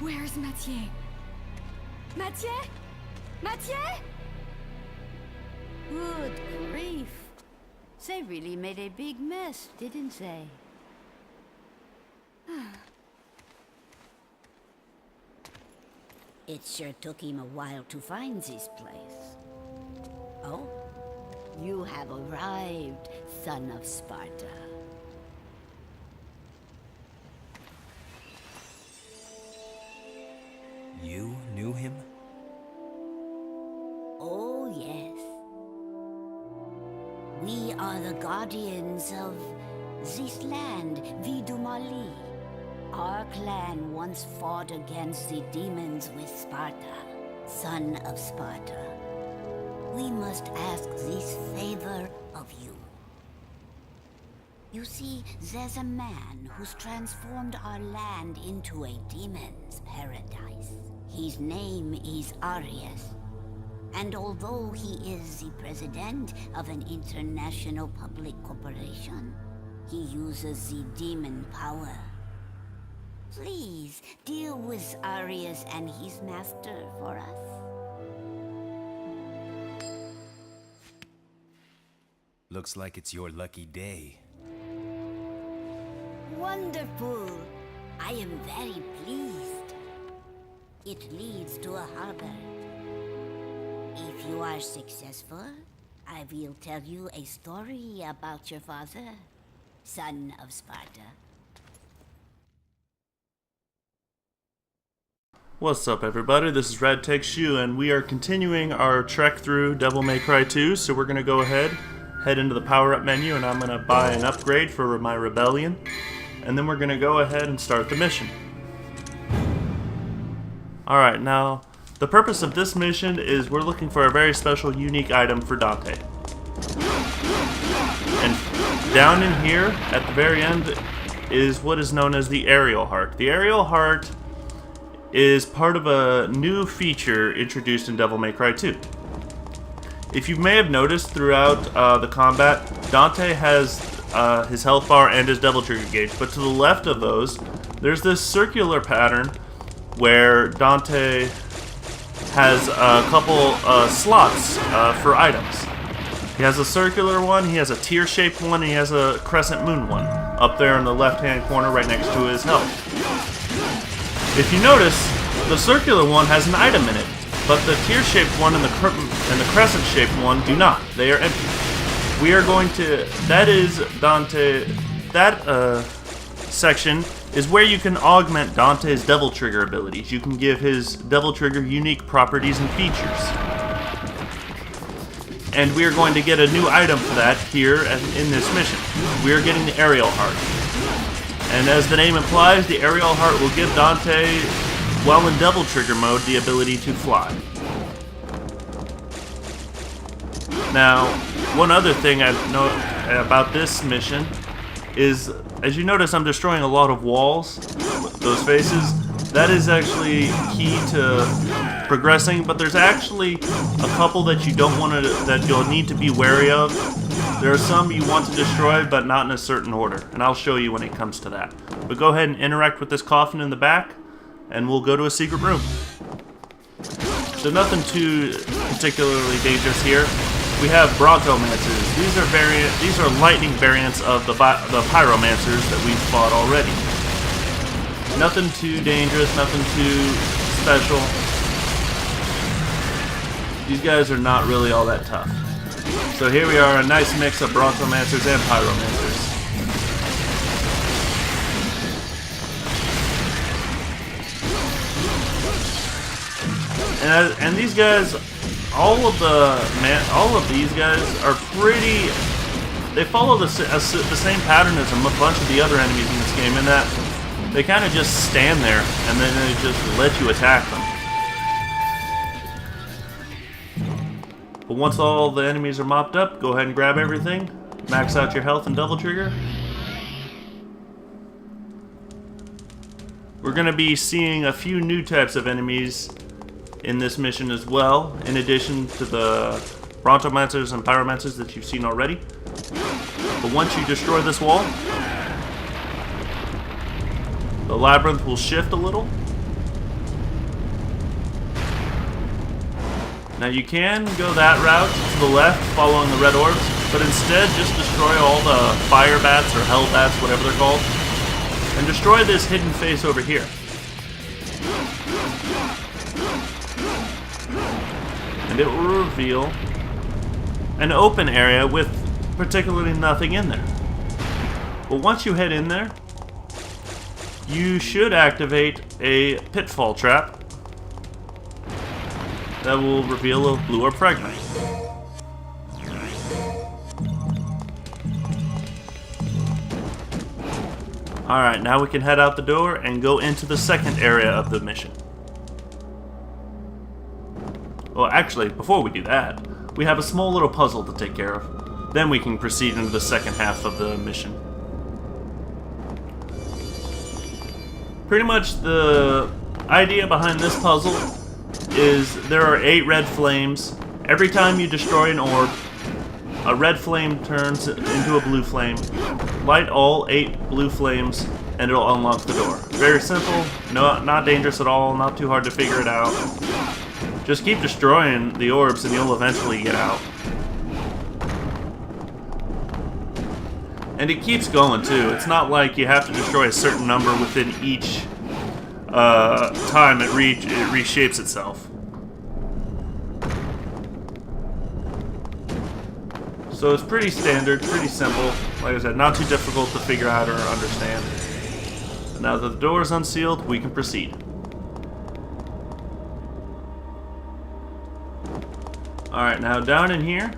Where's Mathieu? Mathieu? Mathieu? Good grief. They really made a big mess, didn't they? It sure took him a while to find this place. Oh, you have arrived, son of Sparta. You knew him? Oh, yes. We are the guardians of this land, Vidumali. Our clan once fought against the demons with Sparta, son of Sparta. We must ask this favor of you. You see, there's a man who's transformed our land into a demon's paradise. His name is Arius. And although he is the president of an international public corporation, he uses the demon power. Please, deal with Arius and his master for us. Looks like it's your lucky day. Wonderful! I am very pleased. It leads to a harbor. If you are successful, I will tell you a story about your father, son of Sparta. What's up, everybody? This is Red Takes You, and we are continuing our trek through Devil May Cry 2. So we're going to go ahead, head into the power-up menu, and I'm going to buy an upgrade for my rebellion. And then we're going to go ahead and start the mission. Alright, now, the purpose of this mission is we're looking for a very special, unique item for Dante. And down in here, at the very end, is what is known as the Aerial Heart. The Aerial Heart is part of a new feature introduced in Devil May Cry 2. If you may have noticed throughout the combat, Dante has his health bar and his devil trigger gauge, but to the left of those, there's this circular pattern where Dante has a couple slots for items. He has a circular one, he has a tear-shaped one, and he has a crescent moon one up there in the left-hand corner right next to his health. If you notice, the circular one has an item in it, but the tear-shaped one and the crescent-shaped one do not. They are empty. We are going to... That is Dante... That section is where you can augment Dante's Devil Trigger abilities. You can give his Devil Trigger unique properties and features. And we are going to get a new item for that here in this mission. We are getting the Aerial Heart. And as the name implies, the Aerial Heart will give Dante, while in Devil Trigger mode, the ability to fly. Now, one other thing I know about this mission is, as you notice, I'm destroying a lot of walls, those faces. That is actually key to progressing, but there's actually a couple that you don't want to, that you'll need to be wary of. There are some you want to destroy, but not in a certain order, and I'll show you when it comes to that. But go ahead and interact with this coffin in the back, and we'll go to a secret room. So nothing too particularly dangerous here. We have Brontomancers. These are lightning variants of the Pyromancers that we've fought already. Nothing too dangerous, nothing too special. These guys are not really all that tough. So here we are, a nice mix of Brontomancers and Pyromancers. And these guys, all of these guys are pretty. They follow the same pattern as a bunch of the other enemies in this game, in that they kind of just stand there and then they just let you attack them. But once all the enemies are mopped up, go ahead and grab everything, max out your health and Devil Trigger. We're going to be seeing a few new types of enemies in this mission as well, in addition to the Brontomancers and Pyromancers that you've seen already. But once you destroy this wall, the labyrinth will shift a little, Now you can go that route to the left following the red orbs, but instead just destroy all the fire bats or hell bats, whatever they're called, and destroy this hidden face over here. And it will reveal an open area with particularly nothing in there. But once you head in there, you should activate a pitfall trap that will reveal a blue orb fragment. Alright, now we can head out the door and go into the second area of the mission. Well, actually, before we do that, we have a small little puzzle to take care of. Then we can proceed into the second half of the mission. Pretty much the idea behind this puzzle is there are 8 red flames. Every time you destroy an orb, a red flame turns into a blue flame. Light all 8 blue flames and it'll unlock the door. Very simple, not dangerous at all, not too hard to figure it out. Just keep destroying the orbs and you'll eventually get out. And it keeps going too. It's not like you have to destroy a certain number within each time it reshapes itself. So it's pretty standard, pretty simple. Like I said, not too difficult to figure out or understand. Now that the door is unsealed, we can proceed. Alright, now down in here,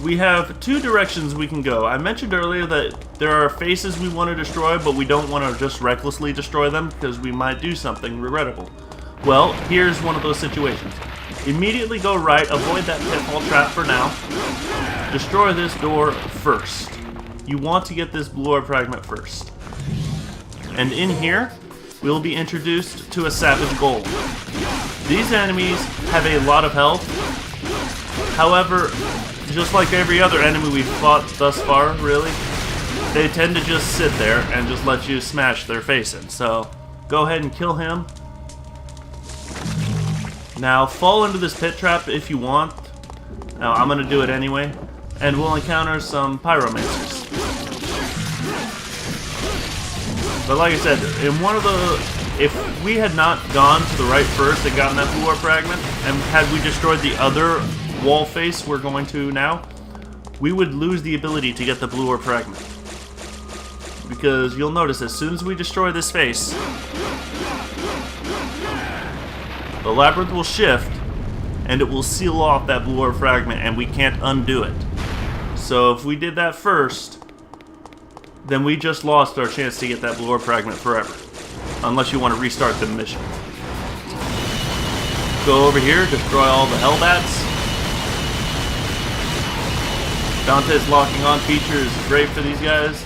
we have 2 directions we can go. I mentioned earlier that there are faces we want to destroy, but we don't want to just recklessly destroy them because we might do something regrettable. Well, here's one of those situations. Immediately go right, avoid that pitfall trap for now. Destroy this door first. You want to get this blue orb fragment first. And in here, we'll be introduced to a savage ghoul. These enemies have a lot of health. However, just like every other enemy we've fought thus far, really, they tend to just sit there and just let you smash their face in. So, go ahead and kill him. Now, fall into this pit trap if you want. Now, I'm going to do it anyway. And we'll encounter some pyromancers. But like I said, in one of the... If we had not gone to the right first and gotten that blue orb fragment, and had we destroyed the other wall face we're going to now, we would lose the ability to get the blue orb fragment. Because you'll notice as soon as we destroy this face, the labyrinth will shift and it will seal off that blue orb fragment and we can't undo it. So if we did that first, then we just lost our chance to get that blue orb fragment forever. Unless you want to restart the mission. Go over here, destroy all the hellbats. Dante's locking on feature is great for these guys.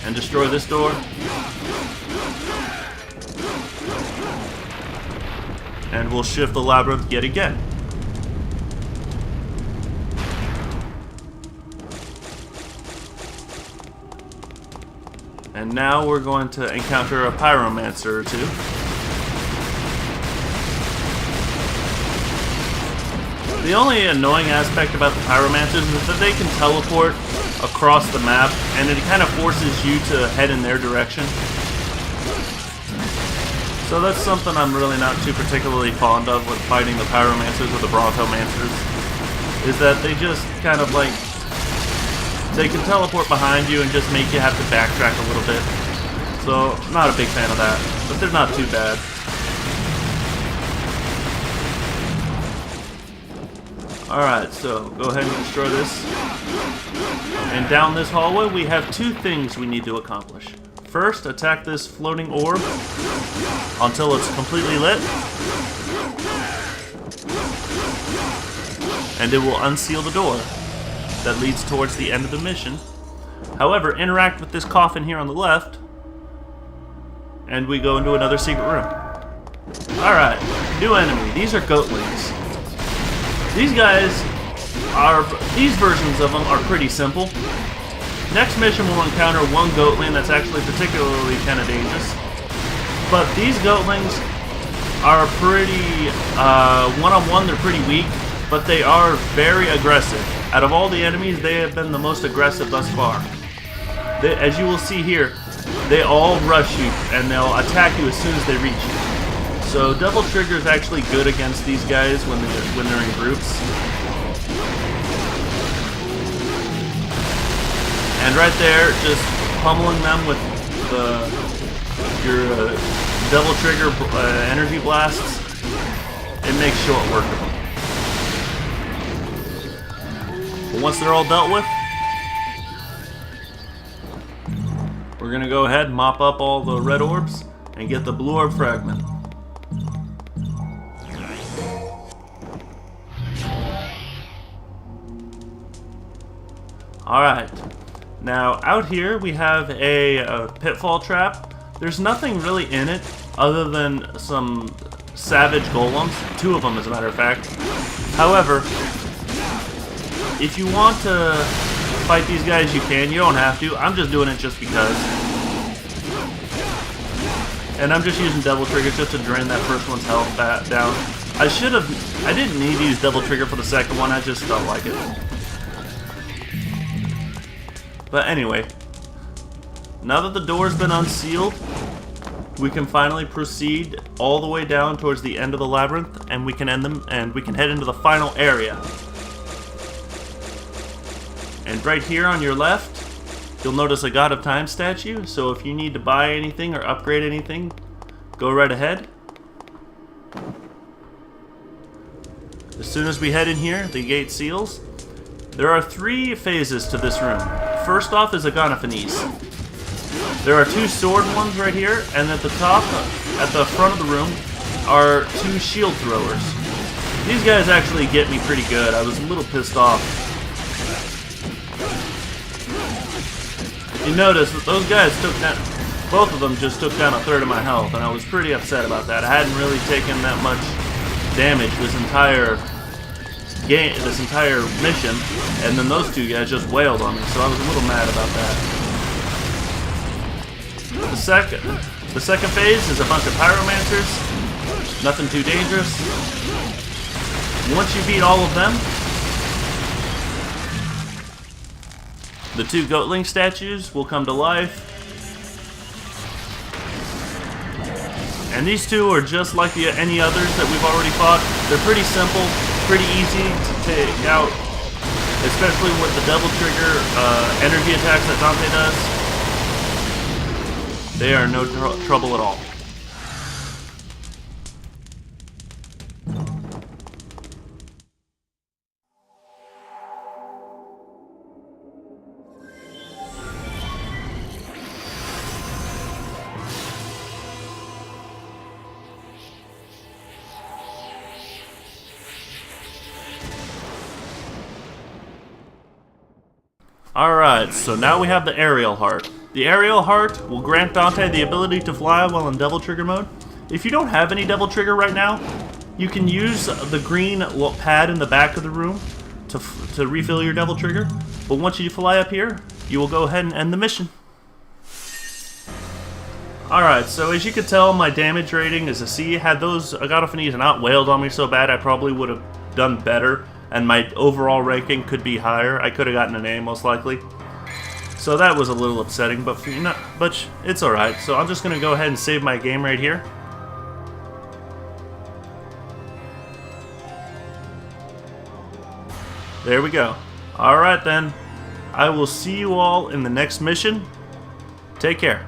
And destroy this door. And we'll shift the labyrinth yet again. And now we're going to encounter a pyromancer or 2. The only annoying aspect about the pyromancers is that they can teleport across the map, and it kind of forces you to head in their direction. So that's something I'm really not too particularly fond of with fighting the pyromancers or the brontomancers, is that they just kind of like... They can teleport behind you and just make you have to backtrack a little bit. So, not a big fan of that, but they're not too bad. Alright, so go ahead and destroy this. And down this hallway we have 2 things we need to accomplish. First, attack this floating orb until it's completely lit. And it will unseal the door that leads towards the end of the mission. However, interact with this coffin here on the left, and we go into another secret room. Alright, new enemy. These are goatlings. These guys are... These versions of them are pretty simple. Next mission we'll encounter one goatling that's actually particularly kind of dangerous. But these goatlings are pretty, one-on-one they're pretty weak, but they are very aggressive. Out of all the enemies, they have been the most aggressive thus far. As you will see here, they all rush you, and they'll attack you as soon as they reach you. So double trigger is actually good against these guys when they're in groups. And right there, just pummeling them with your double trigger energy blasts, it makes short work of them. But once they're all dealt with, we're gonna go ahead and mop up all the red orbs and get the blue orb fragment. Alright, now out here we have a pitfall trap. There's nothing really in it other than some savage golems, 2 of them as a matter of fact. However, if you want to fight these guys, you can. You don't have to. I'm just doing it just because. And I'm just using double trigger just to drain that first one's health down. I didn't need to use double trigger for the second one, I just felt like it. But anyway, now that the door's been unsealed, we can finally proceed all the way down towards the end of the labyrinth, and we can end them, and we can head into the final area. And right here on your left, you'll notice a God of Time statue, so if you need to buy anything or upgrade anything, go right ahead. As soon as we head in here, the gate seals. There are 3 phases to this room. First off is a Gonophanes. There are 2 sword ones right here, and at the top, at the front of the room, are 2 shield throwers. These guys actually get me pretty good. I was a little pissed off. You notice that those guys took down, both of them just took down a third of my health, and I was pretty upset about that. I hadn't really taken that much damage this entire game, this entire mission, and then those 2 guys just wailed on me, so I was a little mad about that. The second phase is a bunch of pyromancers. Nothing too dangerous. Once you beat all of them, the 2 goatling statues will come to life. And these 2 are just like any others that we've already fought. They're pretty simple, pretty easy to take out, especially with the double trigger energy attacks that Dante does. They are no trouble at all. Alright, so now we have the aerial heart. The aerial heart will grant Dante the ability to fly while in double trigger mode. If you don't have any double trigger right now, you can use the green pad in the back of the room to refill your double trigger. But once you fly up here, you will go ahead and end the mission. Alright, so as you can tell, my damage rating is a C. Had those Gonophanes not wailed on me so bad, I probably would have done better, and my overall ranking could be higher. I could have gotten an A most likely. So that was a little upsetting, but it's alright. So I'm just going to go ahead and save my game right here. There we go. Alright then. I will see you all in the next mission. Take care.